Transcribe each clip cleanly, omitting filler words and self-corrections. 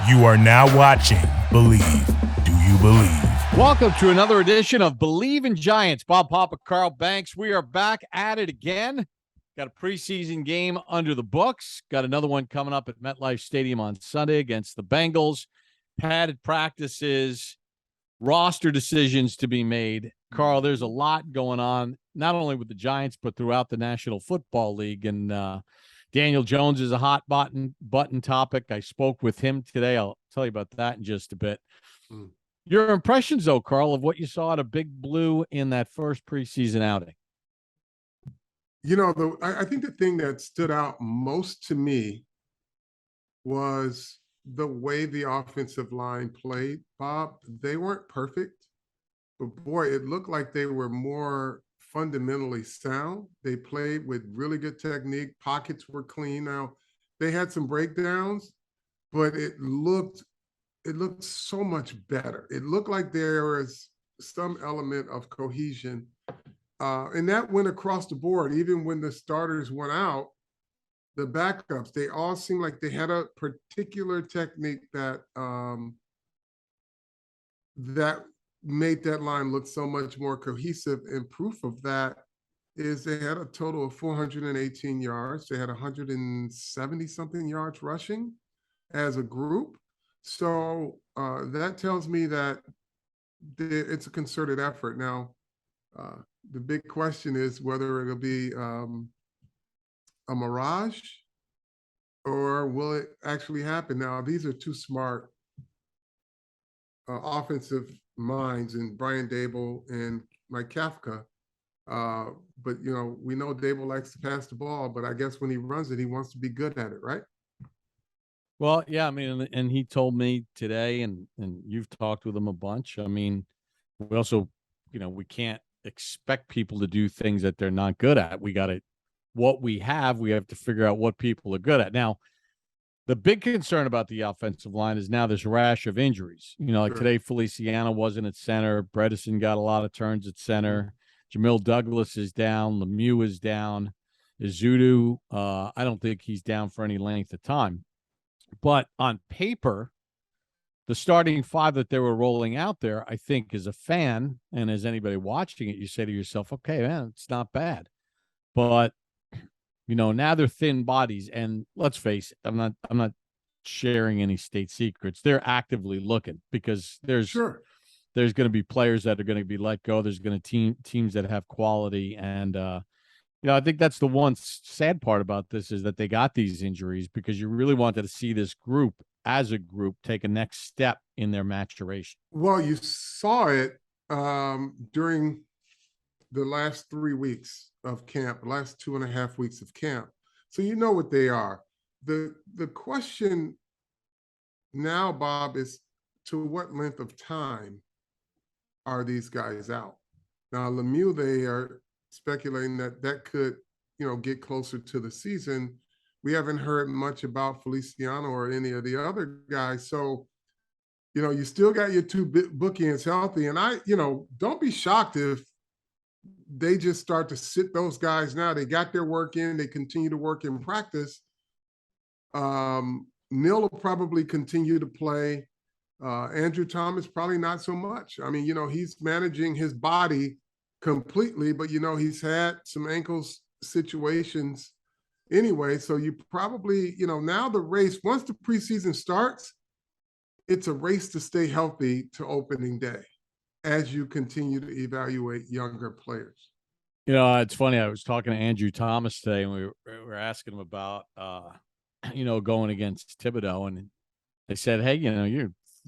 You are now watching Believe. Do you believe? Welcome to another edition of Believe in Giants. Bob Papa, Carl Banks. We are back at it again. Got a preseason game under the books. Got another one coming up at MetLife Stadium on Sunday against the Bengals. Padded practices, roster decisions to be made. Carl, there's a lot going on, not only with the Giants, but throughout the National Football League. And Daniel Jones is a hot button topic. I spoke with him today. I'll tell you about that in just a bit. Your impressions, though, Carl, of what you saw at a Big Blue in that first preseason outing? You know, I think the thing that stood out most to me was the way the offensive line played, Bob. They weren't perfect, but boy, it looked like they were more fundamentally sound. They played with really good technique. Pockets were clean. Now, they had some breakdowns, but it looked so much better. It looked like there was some element of cohesion. And that went across the board. Even when the starters went out, the backups, they all seemed like they had a particular technique that that made that line look so much more cohesive. And proof of that is they had a total of 418 yards. They had 170-something yards rushing as a group. So that tells me that it's a concerted effort. Now, the big question is whether it'll be a mirage or will it actually happen? Now, these are two smart offensive minds in Brian Dable and Mike Kafka. But, you know, we know Dable likes to pass the ball, but I guess when he runs it, he wants to be good at it, right? Well, yeah, I mean, and he told me today, and you've talked with him a bunch. I mean, we also, you know, we can't expect people to do things that they're not good at. We have to figure out what people are good at. Now, the big concern about the offensive line is now this rash of injuries. You know, like today, Feliciano wasn't at center. Bredesen got a lot of turns at center. Jamil Douglas is down. Lemieux is down. Izudu, I don't think he's down for any length of time. But on paper, the starting five that they were rolling out there, I think, as a fan and as anybody watching it, you say to yourself, okay, man, it's not bad. But, you know, now they're thin bodies. And let's face it, I'm not sharing any state secrets. They're actively looking because there's going to be players that are going to be let go. There's going to teams that have quality. And, you know, I think that's the one sad part about this is that they got these injuries because you really wanted to see this group as a group take a next step in their maturation. Well, you saw it during the last 3 weeks of camp, the last 2.5 weeks of camp. So you know what they are. The question now, Bob, is to what length of time are these guys out? Now, Lemieux, they are speculating that could, you know, get closer to the season. We haven't heard much about Feliciano or any of the other guys. So, you know, you still got your two bookends healthy. And don't be shocked if they just start to sit those guys now. They got their work in. They continue to work in practice. Neal will probably continue to play. Andrew Thomas, probably not so much. I mean, you know, he's managing his body completely, but, you know, he's had some ankles situations anyway. So you probably, you know, now the race, once the preseason starts, it's a race to stay healthy to opening day as you continue to evaluate younger players. You know, it's funny. I was talking to Andrew Thomas today, and we were asking him about, you know, going against Thibodeaux, and they said, hey, you know,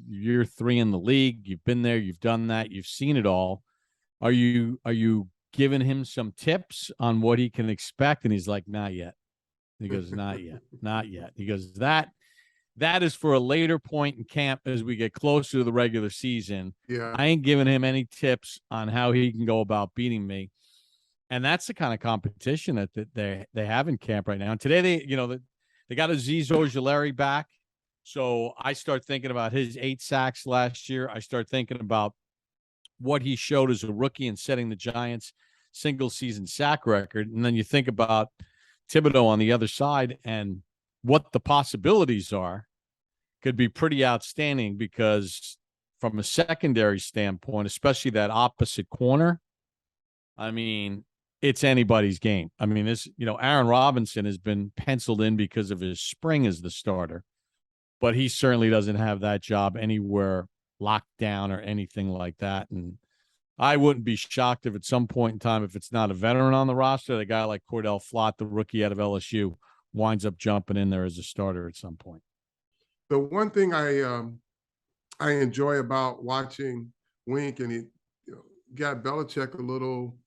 you're 3 in the league. You've been there. You've done that. You've seen it all. Are you giving him some tips on what he can expect? And he's like, not yet. He goes, not yet, not yet. He goes, that is for a later point in camp as we get closer to the regular season. Yeah, I ain't giving him any tips on how he can go about beating me. And that's the kind of competition that they have in camp right now. And today they got Azeez Ojulari back. So I start thinking about his 8 sacks last year. I start thinking about what he showed as a rookie and setting the Giants' single-season sack record. And then you think about Thibodeaux on the other side and what the possibilities are. could be pretty outstanding because from a secondary standpoint, especially that opposite corner, I mean, it's anybody's game. I mean, Aaron Robinson has been penciled in because of his spring as the starter, but he certainly doesn't have that job anywhere locked down or anything like that. And I wouldn't be shocked if at some point in time, if it's not a veteran on the roster, a guy like Cordell Flott, the rookie out of LSU, winds up jumping in there as a starter at some point. The one thing I enjoy about watching Wink, and he got Belichick a little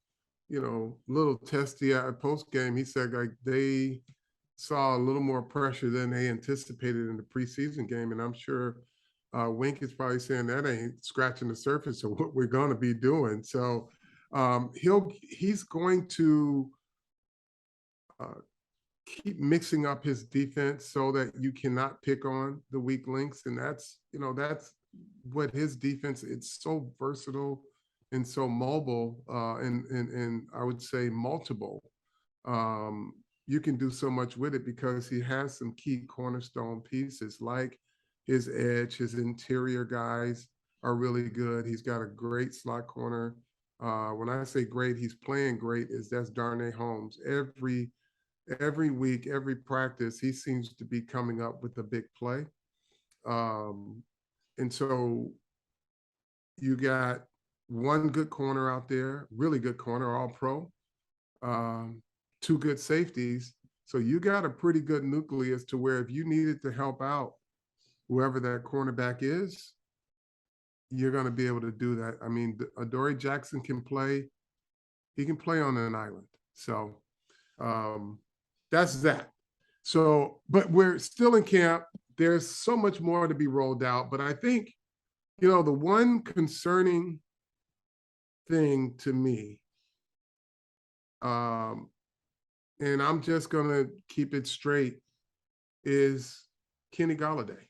testy at post game. He said like they saw a little more pressure than they anticipated in the preseason game, and I'm sure Wink is probably saying that ain't scratching the surface of what we're going to be doing. So he's going to keep mixing up his defense so that you cannot pick on the weak links, and that's what his defense. It's so versatile and so mobile, and I would say multiple. You can do so much with it because he has some key cornerstone pieces like his edge, his interior guys are really good. He's got a great slot corner. When I say great, he's playing great. That's Darnay Holmes. Every week, every practice, he seems to be coming up with a big play. And so you got one good corner out there, really good corner, all pro, two good safeties. So you got a pretty good nucleus to where if you needed to help out whoever that cornerback is, you're going to be able to do that. I mean, Adoree Jackson can play. He can play on an island. So that's that. So, but we're still in camp. There's so much more to be rolled out. But I think, the one concerning thing to me, and I'm just going to keep it straight, is Kenny Golladay.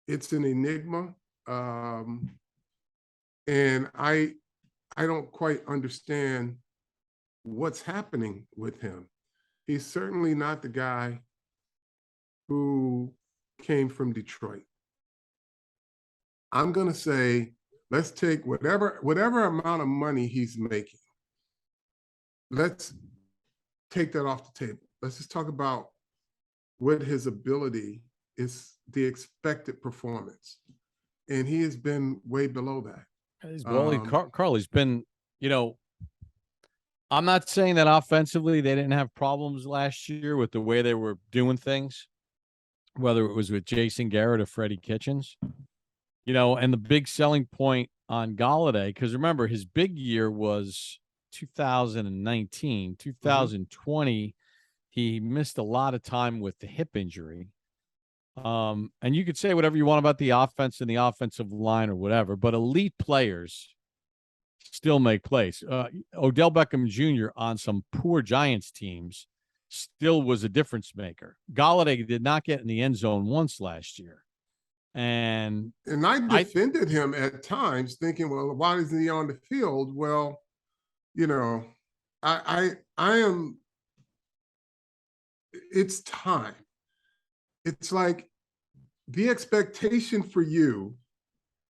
It's an enigma. And I don't quite understand what's happening with him. He's certainly not the guy who came from Detroit. I'm going to say, let's take whatever amount of money he's making. Let's take that off the table. Let's just talk about what his ability is, the expected performance. And he has been way below that. Carl, he's been, I'm not saying that offensively they didn't have problems last year with the way they were doing things, whether it was with Jason Garrett or Freddie Kitchens, and the big selling point on Golladay, because remember, his big year was 2019, 2020. He missed a lot of time with the hip injury. And you could say whatever you want about the offense and the offensive line or whatever, but elite players still make plays. Odell Beckham Jr. on some poor Giants teams still was a difference maker. Golladay did not get in the end zone once last year. And I defended him at times thinking, well, why isn't he on the field? Well, I am, it's time. It's like the expectation for you,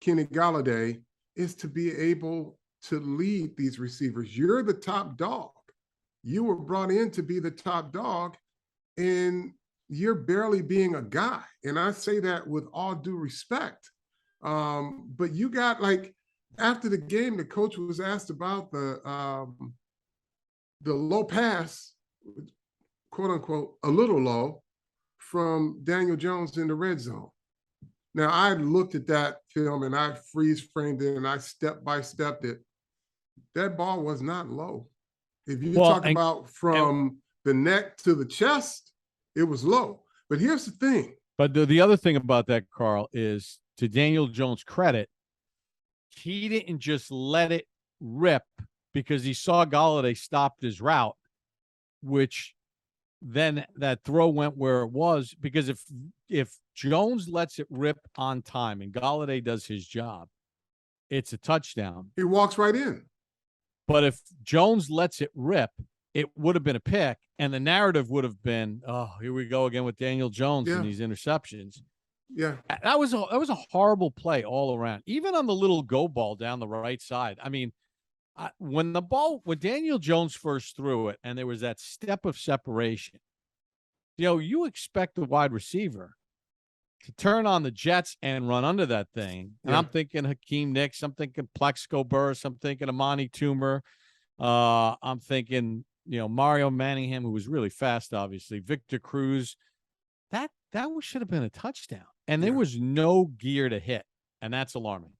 Kenny Golladay, is to be able to lead these receivers. You're the top dog. You were brought in to be the top dog, and you're barely being a guy. And I say that with all due respect. But you got, like, after the game, the coach was asked about the low pass, quote unquote, a little low, from Daniel Jones in the red zone. Now, I looked at that film and I freeze framed it and I step-by-stepped it. That ball was not low. If you talk about from the neck to the chest, it was low. But here's the thing. But the other thing about that, Carl, is to Daniel Jones' credit, he didn't just let it rip because he saw Golladay stopped his route, which then that throw went where it was. Because if Jones lets it rip on time and Golladay does his job, it's a touchdown. He walks right in. But if Jones lets it rip, it would have been a pick, and the narrative would have been, oh, here we go again with Daniel Jones and these interceptions. Yeah. That was a horrible play all around. Even on the little go ball down the right side. I mean, when Daniel Jones first threw it, and there was that step of separation, you expect the wide receiver to turn on the jets and run under that thing. And Yeah. I'm thinking Hakeem Nicks. I'm thinking Plexico Burris. I'm thinking Amani Toomer. I'm thinking, Mario Manningham, who was really fast, obviously. Victor Cruz. That should have been a touchdown. And there was no gear to hit. And that's alarming.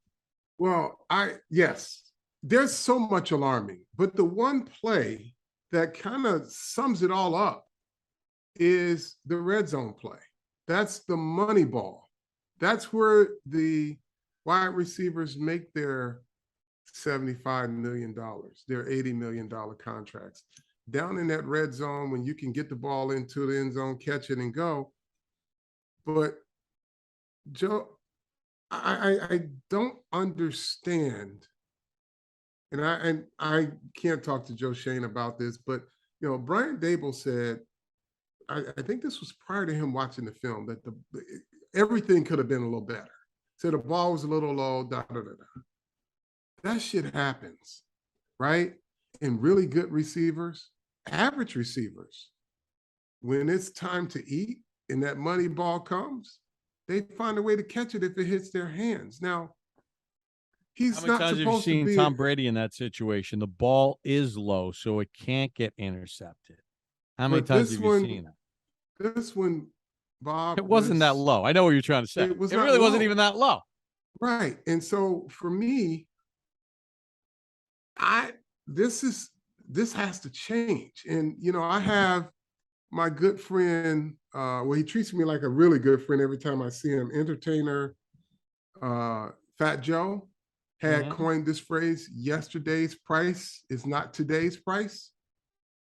Well, yes, there's so much alarming. But the one play that kind of sums it all up is the red zone play. That's the money ball. That's where the wide receivers make their $75 million, their $80 million contracts. Down in that red zone, when you can get the ball into the end zone, catch it and go. But Joe, I don't understand, and I can't talk to Joe Shane about this, but Brian Dable said, I think this was prior to him watching the film, that everything could have been a little better. So the ball was a little low, da da da da. That shit happens, right? And really good receivers, average receivers, when it's time to eat and that money ball comes, they find a way to catch it if it hits their hands. Now, he's How many not times have you supposed to seen be Tom Brady in that situation? The ball is low, so it can't get intercepted. How many times have you seen it? This one, Bob, It wasn't that low. I know what you're trying to say. It was It not really wasn't low. even that low. Right. And so for me, this has to change. And I have my good friend, he treats me like a really good friend every time I see him, entertainer, Fat Joe, had coined this phrase, yesterday's price is not today's price.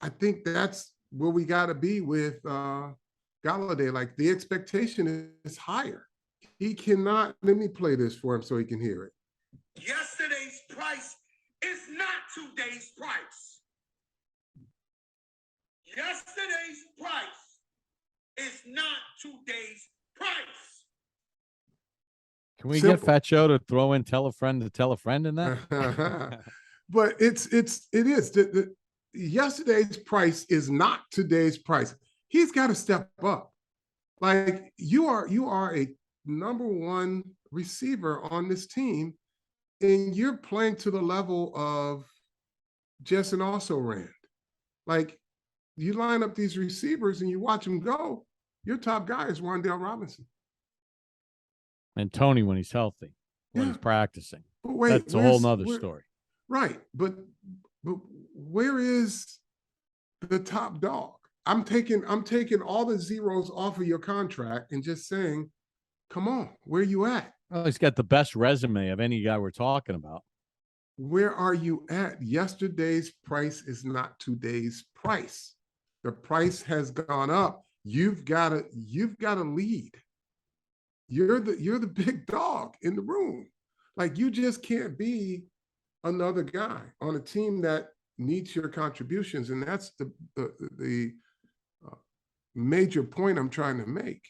I think that's where we got to be with Golladay. Like, the expectation is higher. He cannot, let me play this for him so he can hear it. Yesterday's price is not today's price. Yesterday's price is not today's price. Can we get Fat Joe to throw in tell a friend in that? But it is. Yesterday's price is not today's price. He's got to step up. Like, you are a number one receiver on this team, and you're playing to the level of Justin also ran. Like, you line up these receivers and you watch them go, your top guy is Wan'Dale Robinson. And Tony when he's healthy, when he's practicing. But wait, that's a whole nother story. Right. But where is the top dog? I'm taking all the zeros off of your contract and just saying, come on, where you at? Well, he's got the best resume of any guy we're talking about. Where are you at? Yesterday's price is not today's price. The price has gone up. You've got to lead. You're the big dog in the room. Like, you just can't be another guy on a team that needs your contributions, and that's the major point I'm trying to make.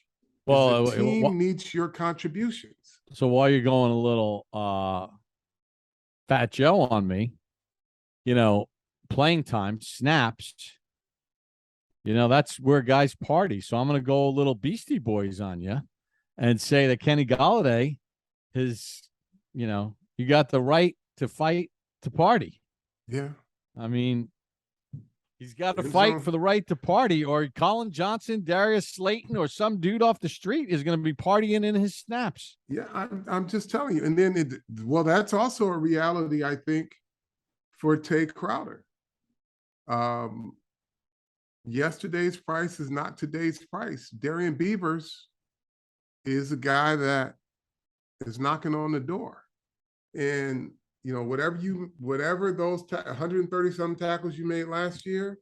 Well, the team needs your contributions. So while you're going a little Fat Joe on me, playing time, snaps, that's where guys party. So I'm going to go a little Beastie Boys on you and say that Kenny Golladay is, you got the right to fight to party. Yeah. I mean, he's got to fight for the right to party, or Colin Johnson, Darius Slayton, or some dude off the street is going to be partying in his snaps. Yeah, I'm just telling you. And then, that's also a reality, I think, for Tay Crowder. Yesterday's price is not today's price. Darian Beavers is a guy that is knocking on the door. And whatever those 130 some tackles you made last year,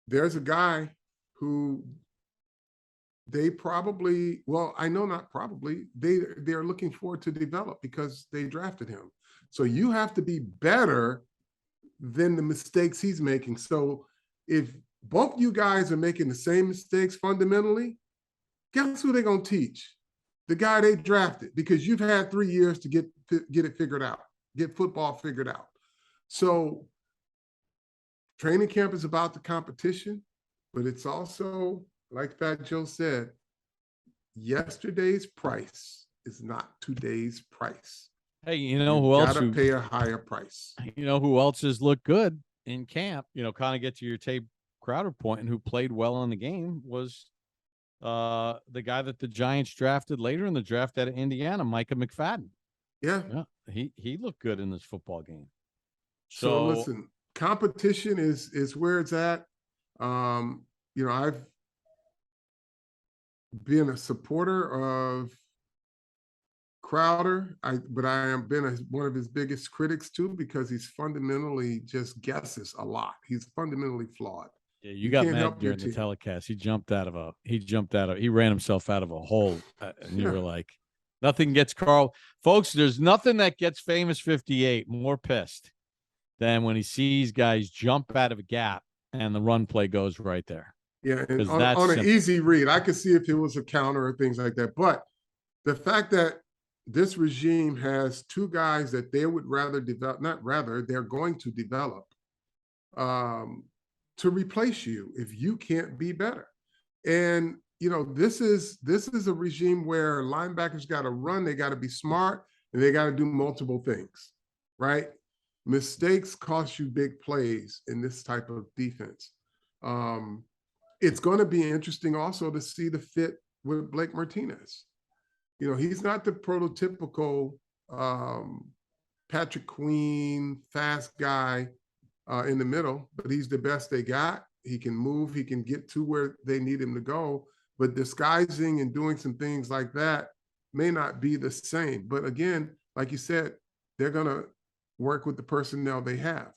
there's a guy who they're looking forward to develop because they drafted him. So you have to be better than the mistakes he's making. So if both you guys are making the same mistakes fundamentally, Guess who they're going to teach? The guy they drafted, because you've had 3 years to get it figured out, get football figured out. So training camp is about the competition, but it's also, like Fat Joe said, yesterday's price is not today's price. Hey, you know who else? Gotta pay a higher price. You know who else has looked good in camp? You know, kind of get to your Tape Crowder point, and who played well in the game was the guy that the Giants drafted later in the draft out of Indiana, Micah McFadden. Yeah. He looked good in this football game. So listen, competition is where it's at. You know, I've been a supporter of Crowder, but I have been one of his biggest critics too, because he's fundamentally just guesses a lot. He's fundamentally flawed. Yeah, you got mad during the telecast. He ran himself out of a hole, and you were like, nothing gets Carl. Folks, there's nothing that gets Famous 58 more pissed than when he sees guys jump out of a gap and the run play goes right there. Yeah, and on an easy read, I could see if it was a counter or things like that. But the fact that this regime has two guys that they would rather develop, they're going to develop to replace you if you can't be better. And, you know, this is a regime where linebackers got to run, they got to be smart, and they got to do multiple things, right? Mistakes cost you big plays in this type of defense. It's going to be interesting also to see the fit with Blake Martinez. You know, he's not the prototypical Patrick Queen, fast guy in the middle, but he's the best they got. He can move, he can get to where they need him to go, but disguising and doing some things like that may not be the same. But again, like you said, they're going to work with the personnel they have.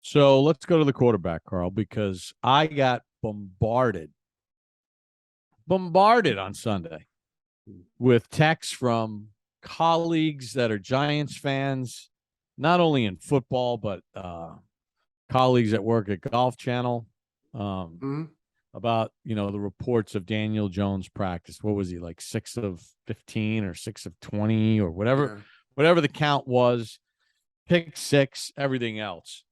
So let's go to the quarterback, Carl, because I got bombarded on Sunday with texts from colleagues that are Giants fans, not only in football, but colleagues that work at Golf Channel, about, you know, the reports of Daniel Jones' practice. What was he, like 6 of 15 or 6 of 20 or whatever, whatever the count was, pick 6, everything else.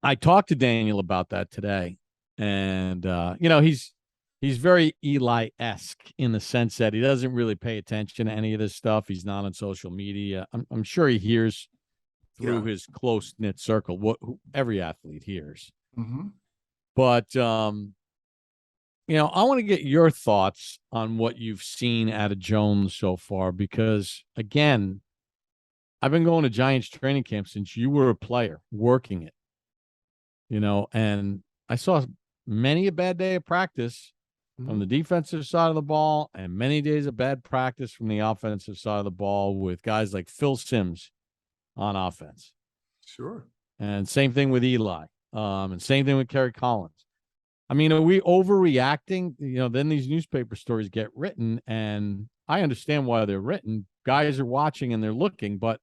I talked to Daniel about that today, and you know, he's very Eli-esque in the sense that he doesn't really pay attention to any of this stuff. He's not on social media. I'm sure he hears through his close-knit circle what every athlete hears. But you know, I want to get your thoughts on what you've seen out of Jones so far, because again, I've been going to Giants training camp since you were a player working it. You know, and I saw many a bad day of practice from the defensive side of the ball and many days of bad practice from the offensive side of the ball with guys like Phil Simms on offense. Sure. And same thing with Eli. And same thing with Kerry Collins. I mean, are we overreacting? You know, then these newspaper stories get written, and I understand why they're written. Guys are watching and they're looking, but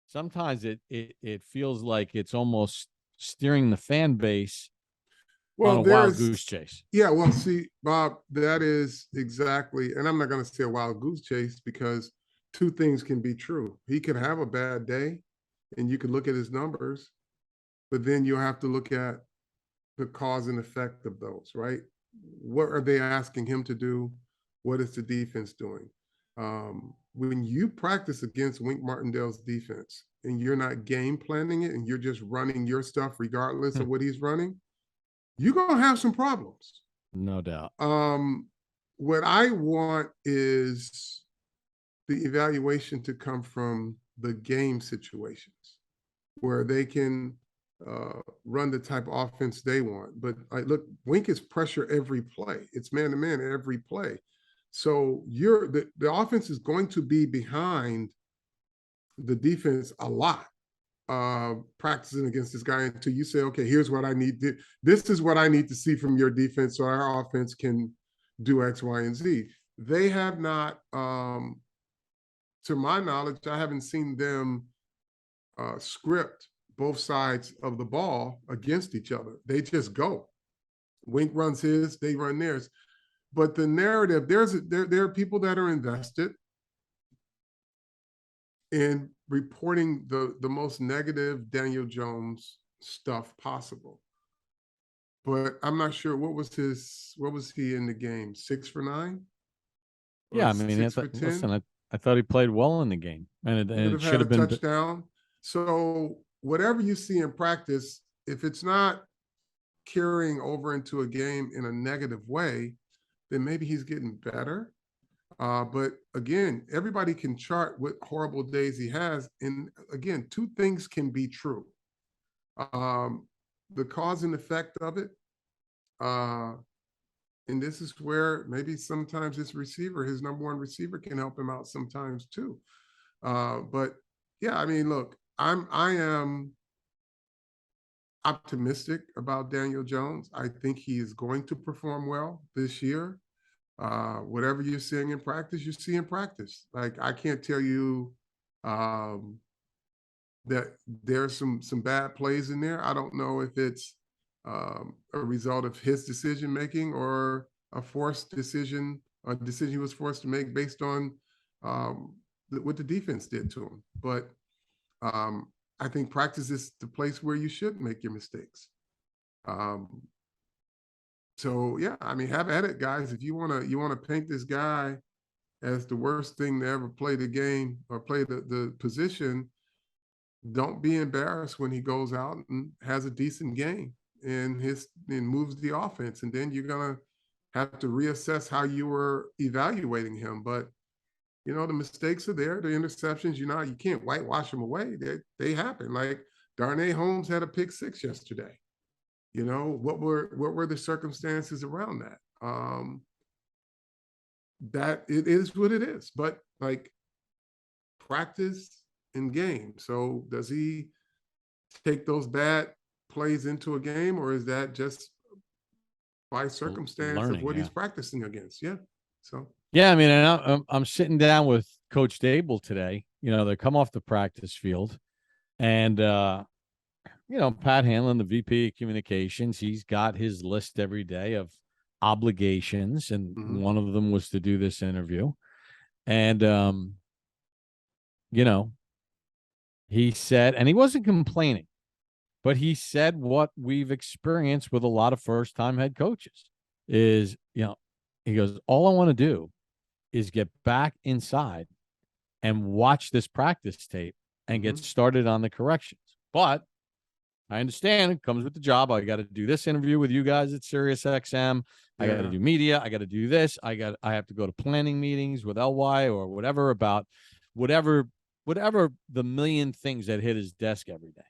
sometimes it feels like it's almost steering the fan base on a wild goose chase. Yeah, well, see, Bob, that is exactly, and I'm not going to say a wild goose chase, because two things can be true. He could have a bad day, and you could look at his numbers, but then you have to look at the cause and effect of those, right? What are they asking him to do? What is the defense doing? When you practice against Wink Martindale's defense and you're not game planning it and you're just running your stuff regardless of what he's running, you're going to have some problems. No doubt. What I want is the evaluation to come from the game situations where they can run the type of offense they want. But look, Wink is pressure every play. It's man-to-man every play. So the offense is going to be behind the defense a lot, practicing against this guy until you say, okay, here's what I need. This is what I need to see from your defense so our offense can do X, Y, and Z. They have not, to my knowledge, I haven't seen them script both sides of the ball against each other. They just go. Wink runs his, they run theirs. But the narrative, there are people that are invested in reporting the most negative Daniel Jones stuff possible. But I'm not sure what was he in the game? 6 for 9? Or Yeah, I mean, 6 for 10? listen, I thought he played well in the game, and it should have had a been touchdown. So whatever you see in practice, if it's not carrying over into a game in a negative way, then maybe he's getting better. But again, everybody can chart what horrible days he has. And again, two things can be true. The cause and effect of it. And this is where maybe sometimes his number one receiver, can help him out sometimes too. But yeah, I mean, look, I am optimistic about Daniel Jones. I think he is going to perform well this year. Whatever you're seeing in practice, you see in practice. Like, I can't tell you that there's some bad plays in there. I don't know if it's a result of his decision making or a decision he was forced to make based on what the defense did to him. But I think practice is the place where you should make your mistakes. So yeah, I mean, have at it, guys. If you wanna paint this guy as the worst thing to ever play the game or play the position, don't be embarrassed when he goes out and has a decent game and moves the offense. And then you're gonna have to reassess how you were evaluating him. But the mistakes are there, the interceptions, you can't whitewash them away. They happen. Like Darnay Holmes had a pick 6 yesterday. What were the circumstances around that? That it is what it is. But like, practice and game. So does he take those bad plays into a game, or is that just by circumstance of what he's practicing against? Yeah. So yeah, I mean, and I'm sitting down with Coach Dable today. They come off the practice field, and Pat Hanlon, the VP of Communications, he's got his list every day of obligations, and one of them was to do this interview. And he said, and he wasn't complaining, but he said what we've experienced with a lot of first-time head coaches is, he goes, all I want to do is get back inside and watch this practice tape and get started on the corrections. But I understand it comes with the job. I got to do this interview with you guys at Sirius XM. I got to do media. I got to do this. I have to go to planning meetings with LY or whatever about whatever the million things that hit his desk every day.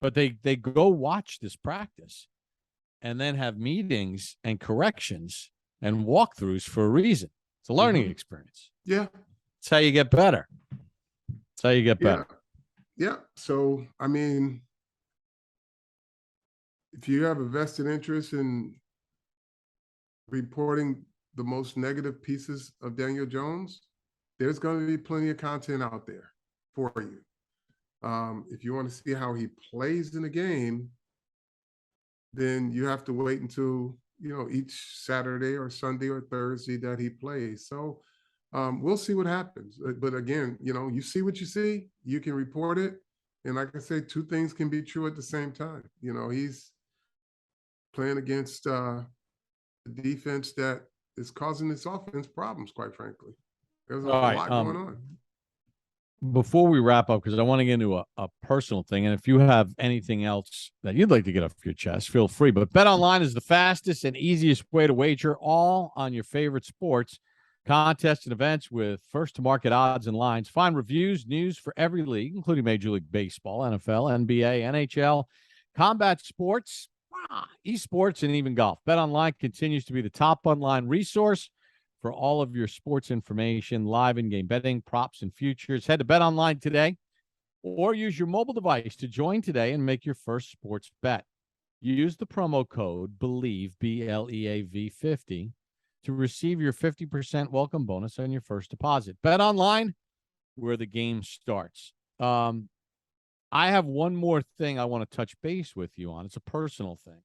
But they go watch this practice and then have meetings and corrections and walkthroughs for a reason. It's a learning experience. Yeah. It's how you get better. It's how you get better. Yeah. So, I mean, if you have a vested interest in reporting the most negative pieces of Daniel Jones, there's going to be plenty of content out there for you. If you want to see how he plays in a game, then you have to wait until, each Saturday or Sunday or Thursday that he plays. So we'll see what happens. But again, you see what you see, you can report it. And like I say, two things can be true at the same time. He's playing against a defense that is causing this offense problems, quite frankly. There's a lot going on. Before we wrap up, because I want to get into a personal thing, and if you have anything else that you'd like to get off your chest, feel free. But BetOnline is the fastest and easiest way to wager all on your favorite sports, contests, and events with first-to-market odds and lines. Find reviews, news for every league, including Major League Baseball, NFL, NBA, NHL, combat sports, esports, and even golf. BetOnline continues to be the top online resource for all of your sports information, live in-game betting, props, and futures. Head to BetOnline today or use your mobile device to join today and make your first sports bet. Use the promo code BELIEVE, BLEAV 50 to receive your 50% welcome bonus on your first deposit. BetOnline, where the game starts. I have one more thing I want to touch base with you on. It's a personal thing.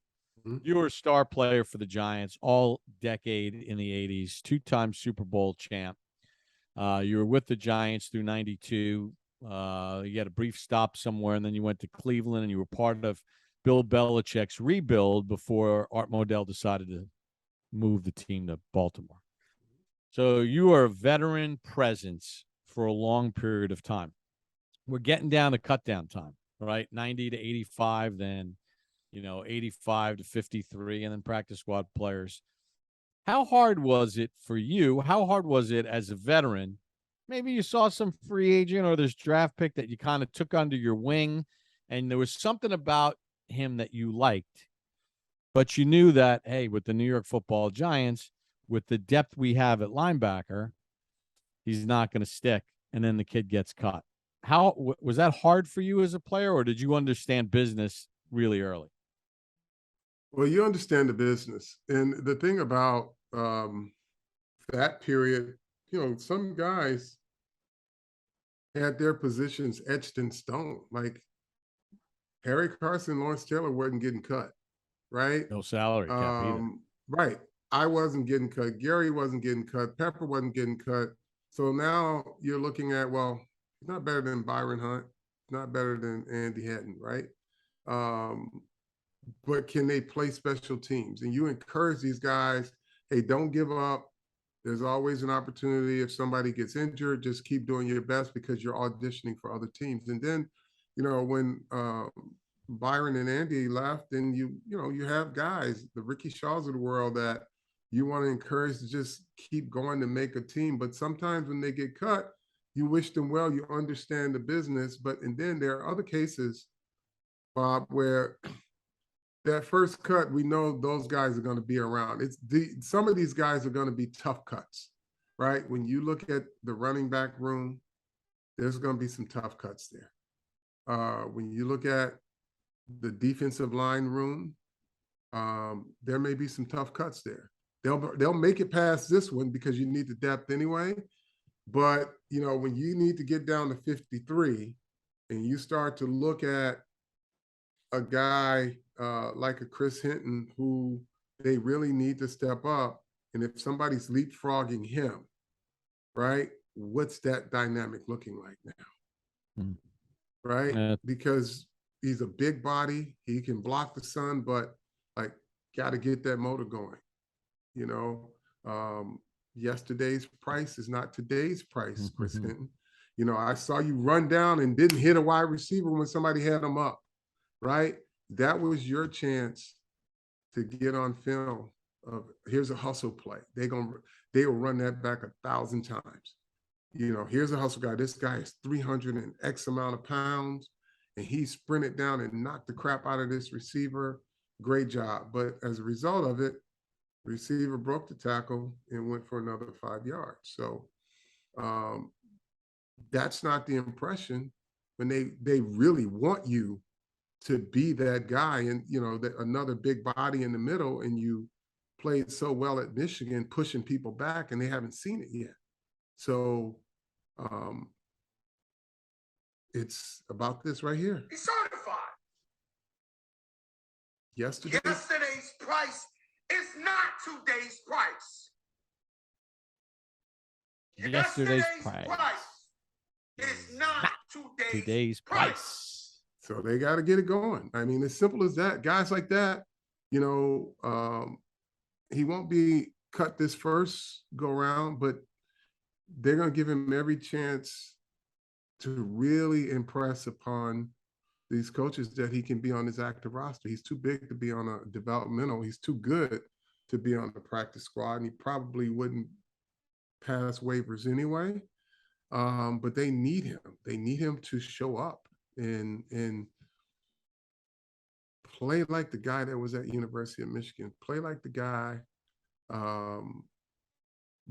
You were a star player for the Giants all decade in the 80s, two-time Super Bowl champ. You were with the Giants through 92. You had a brief stop somewhere, and then you went to Cleveland, and you were part of Bill Belichick's rebuild before Art Modell decided to move the team to Baltimore. So you are a veteran presence for a long period of time. We're getting down to cut-down time, right? 90 to 85, then 85 to 53, and then practice squad players. How hard was it for you? How hard was it as a veteran? Maybe you saw some free agent or this draft pick that you kind of took under your wing, and there was something about him that you liked, but you knew that, hey, with the New York Football Giants, with the depth we have at linebacker, he's not going to stick, and then the kid gets cut. How was that hard for you as a player, or did you understand business really early? Well, you understand the business. And the thing about that period, some guys had their positions etched in stone. Like Harry Carson, Lawrence Taylor wasn't getting cut, right? No salary cap either. Right. I wasn't getting cut. Gary wasn't getting cut. Pepper wasn't getting cut. So now you're looking at, well, he's not better than Byron Hunt, not better than Andy Hatton, right? But can they play special teams? And you encourage these guys, hey, don't give up. There's always an opportunity. If somebody gets injured, just keep doing your best because you're auditioning for other teams. And then, when Byron and Andy left, then you have guys, the Ricky Shaws of the world, that you want to encourage to just keep going to make a team. But sometimes when they get cut, you wish them well, you understand the business. And then there are other cases, Bob, where that first cut, we know those guys are going to be around. Some of these guys are going to be tough cuts, right? When you look at the running back room, there's going to be some tough cuts there. When you look at the defensive line room, there may be some tough cuts there. They'll make it past this one because you need the depth anyway. But when you need to get down to 53 and you start to look at a guy like a Chris Hinton, who they really need to step up. And if somebody's leapfrogging him, right, what's that dynamic looking like now? Right? Because he's a big body. He can block the sun, but got to get that motor going. Yesterday's price is not today's price, Chris Hinton. I saw you run down and didn't hit a wide receiver when somebody had him up. Right? That was your chance to get on film of, here's a hustle play. They will run that back 1,000 times. Here's a hustle guy. This guy is 300 and X amount of pounds, and he sprinted down and knocked the crap out of this receiver. Great job. But as a result of it, the receiver broke the tackle and went for another 5 yards. So that's not the impression when they really want you to be that guy, and another big body in the middle, and you played so well at Michigan pushing people back, and they haven't seen it yet. So it's about this right here. He's certified. Yesterday's price is not today's price. Yesterday's price is not today's price. So they got to get it going. I mean, as simple as that. Guys like that, he won't be cut this first go around, but they're going to give him every chance to really impress upon these coaches that he can be on his active roster. He's too big to be on a developmental. He's too good to be on the practice squad, and he probably wouldn't pass waivers anyway. But they need him. They need him to show up and play like the guy that was at University of Michigan, play like the guy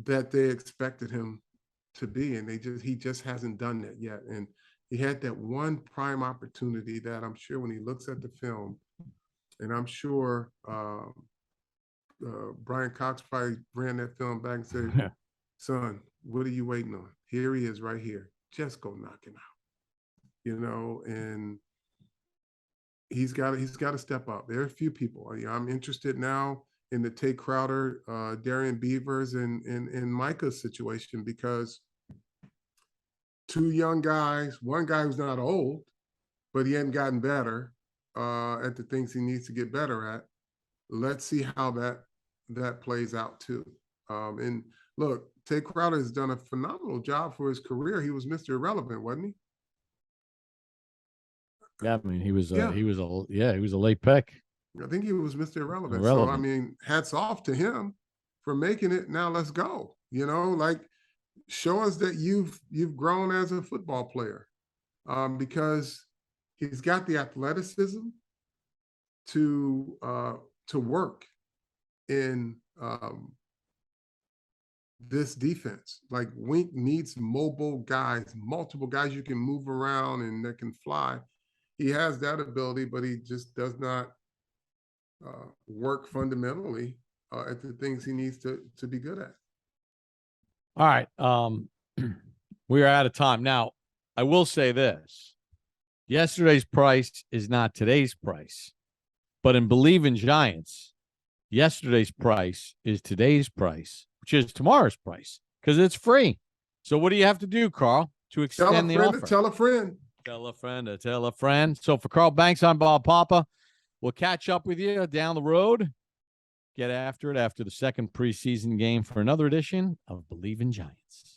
that they expected him to be. And he just hasn't done that yet. And he had that one prime opportunity that I'm sure when he looks at the film, and I'm sure Brian Cox probably ran that film back and said, son, what are you waiting on? Here he is right here. Just go knock him out. And he's got to step up. There are a few people. I'm interested now in the Tay Crowder, Darian Beavers, and Micah's situation, because two young guys, one guy who's not old, but he hadn't gotten better at the things he needs to get better at. Let's see how that plays out too. And look, Tay Crowder has done a phenomenal job for his career. He was Mr. Irrelevant, wasn't he? Yeah, I mean, he was Yeah. he was a late pick. I think he was Mr. Irrelevant. Irrelevant. So, I mean, hats off to him for making it. Now let's go. Like, show us that you've grown as a football player, because he's got the athleticism to work in this defense. Like, Wink needs mobile guys, multiple guys you can move around and that can fly. He has that ability, but he just does not work fundamentally at the things he needs to be good at. All right. We are out of time. Now, I will say this. Yesterday's price is not today's price. But in Believe in Giants, yesterday's price is today's price, which is tomorrow's price, because it's free. So what do you have to do, Carl, to extend the offer? Tell a friend. Tell a friend to tell a friend. So for Carl Banks, I'm Bob Papa. We'll catch up with you down the road. Get after it after the second preseason game for another edition of Believe in Giants.